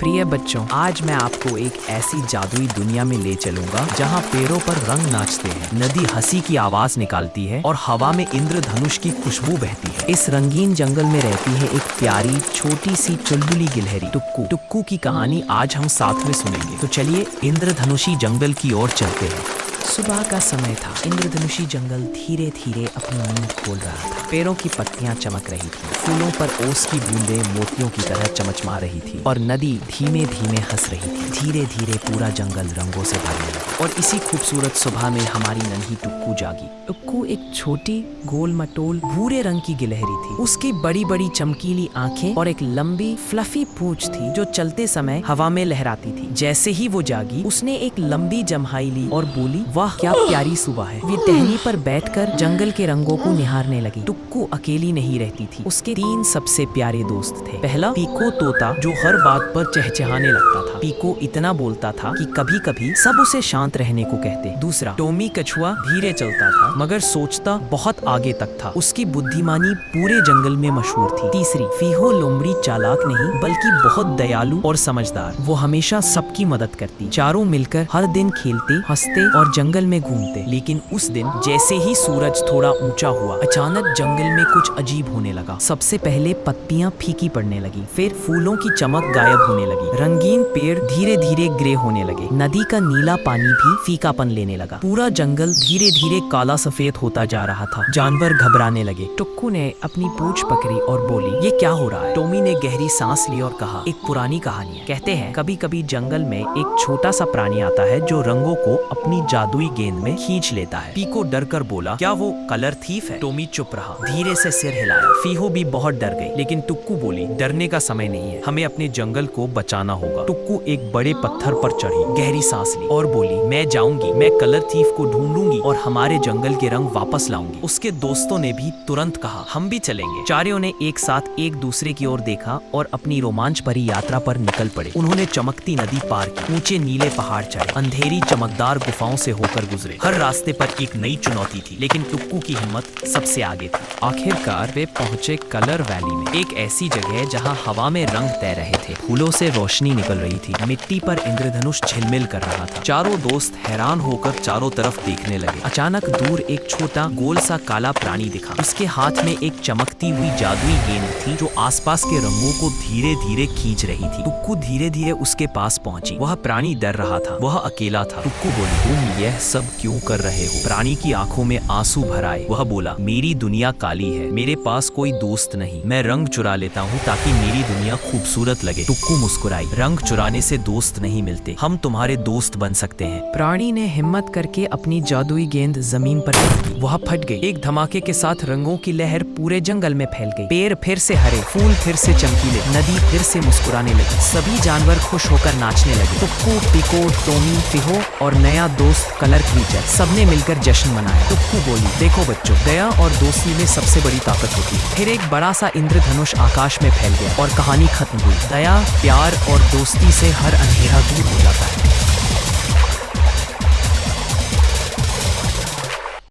प्रिय बच्चों, आज मैं आपको एक ऐसी जादुई दुनिया में ले चलूंगा जहां पेड़ों पर रंग नाचते हैं, नदी हंसी की आवाज निकालती है और हवा में इंद्रधनुष की खुशबू बहती है। इस रंगीन जंगल में रहती है एक प्यारी छोटी सी चुलबुली गिलहरी टुक्कू। टुक्कू की कहानी आज हम साथ में सुनेंगे। तो चलिए इंद्रधनुषी जंगल की ओर चलते हैं। सुबह का समय था। इंद्रधनुषी जंगल धीरे धीरे अपनी नींद खोल रहा था। पेड़ों की पत्तियां चमक रही थी, फूलों पर ओस की बूंदें मोतियों की तरह चमचमा रही थी और नदी धीमे धीमे हंस रही थी। धीरे धीरे पूरा जंगल रंगों से भरने लगा और इसी खूबसूरत सुबह में हमारी नन्ही टुक्कू जागी। टुक्कू एक छोटी गोल मटोल भूरे रंग की गिलहरी थी। उसकी बड़ी बड़ी चमकीली आंखें और एक लंबी फ्लफी पूंछ थी जो चलते समय हवा में लहराती थी। जैसे ही वो जागी, उसने एक लंबी जम्हाई ली और बोली, वाह क्या प्यारी सुबह है। वे टहनी पर बैठकर जंगल के रंगों को निहारने लगी। टुक्कू अकेली नहीं रहती थी। उसके 3 सबसे प्यारे दोस्त थे। पहला पीको तोता, जो हर बात पर चहचहाने लगता था। पीको इतना बोलता था कि कभी कभी सब उसे शांत रहने को कहते। दूसरा टोमी कछुआ, धीरे चलता था मगर सोचता बहुत आगे तक था। उसकी बुद्धिमानी पूरे जंगल में मशहूर थी। तीसरी फीहो, लोमड़ी चालाक नहीं बल्कि बहुत दयालु और समझदार। वो हमेशा सबकी मदद करती। चारों मिलकर हर दिन खेलते, हंसते और जंगल में घूमते। लेकिन उस दिन जैसे ही सूरज थोड़ा ऊंचा हुआ, अचानक जंगल में कुछ अजीब होने लगा। सबसे पहले पत्तियां फीकी पड़ने लगी, फिर फूलों की चमक गायब होने लगी। रंगीन पेड़ धीरे धीरे ग्रे होने लगे। नदी का नीला पानी भी फीकापन लेने लगा। पूरा जंगल धीरे धीरे काला सफेद होता जा रहा था। जानवर घबराने लगे। टुक्कू ने अपनी पूंछ पकड़ी और बोली, ये क्या हो रहा है? टोमी ने गहरी सांस ली और कहा, एक पुरानी कहानी है। कहते हैं कभी कभी जंगल में एक छोटा सा प्राणी आता है जो रंगों को अपनी जादुई गेंद में खींच लेता है। पीको डर कर बोला, क्या वो कलर थीफ है? टोमी चुप रहा, धीरे से सिर हिलाया। फीहो भी बहुत डर गई, लेकिन टुक्कू बोली, डरने का समय नहीं है, हमें अपने जंगल को बचाना होगा। टुक्कू एक बड़े पत्थर पर चढ़ी, गहरी सांस ली और बोली, मैं जाऊंगी, मैं कलर थीफ को ढूंढूंगी और हमारे जंगल के रंग वापस लाऊंगी। उसके दोस्तों ने भी तुरंत कहा, हम भी चलेंगे। चारों ने एक साथ एक दूसरे की ओर देखा और अपनी रोमांच भरी यात्रा पर निकल पड़े। उन्होंने चमकती नदी पार की, ऊंचे नीले पहाड़ चढ़े, अंधेरी चमकदार गुफाओं से होकर गुजरे। हर रास्ते पर एक नई चुनौती थी, लेकिन टुक्कू की हिम्मत सबसे आगे थी। आखिरकार वे पहुंचे कलर वैली में, एक ऐसी जगह जहां हवा में रंग तैर रहे थे, फूलों से रोशनी निकल रही थी, मिट्टी पर इंद्रधनुष झिलमिल कर रहा था। चारों दोस्त हैरान होकर चारों तरफ देखने लगे। अचानक दूर एक छोटा गोल सा काला प्राणी दिखा। उसके हाथ में एक चमकती हुई जादुई गेंद थी जो आसपास के रंगों को धीरे धीरे खींच रही थी। टुक्कू धीरे धीरे उसके पास पहुंची। वह प्राणी डर रहा था, वह अकेला था। टुक्कू बोली, तुम यह सब क्यों कर रहे हो? प्राणी की आंखों में आंसू भर आए। वह बोला, मेरी दुनिया काली है, मेरे पास कोई दोस्त नहीं, मैं रंग चुरा लेता हूँ ताकि मेरी दुनिया खूबसूरत लगे। टुक्कू मुस्कुराई, रंग चुराने से दोस्त नहीं मिलते, हम तुम्हारे दोस्त बन सकते हैं। प्राणी ने हिम्मत करके अपनी जादुई गेंद जमीन पर फेंकी। वह फट गई। एक धमाके के साथ रंगों की लहर पूरे जंगल में फैल गई। पेड़ फिर से हरे, फूल फिर से चमकीले, नदी फिर से मुस्कुराने लगी। सभी जानवर खुश होकर नाचने लगे। टुक्कू, पीको, टोमी, फीहो और नया दोस्त कलर क्रीचर, सबने मिलकर जश्न मनाया। टुक्कू बोली, देखो बच्चों, दया और दोस्ती में सबसे बड़ी ताकत होती है। फिर एक बड़ा सा इंद्रधनुष आकाश में फैल गया और कहानी खत्म हुई। दया, प्यार और दोस्ती से हर अंधेरा दूर हो जाता है।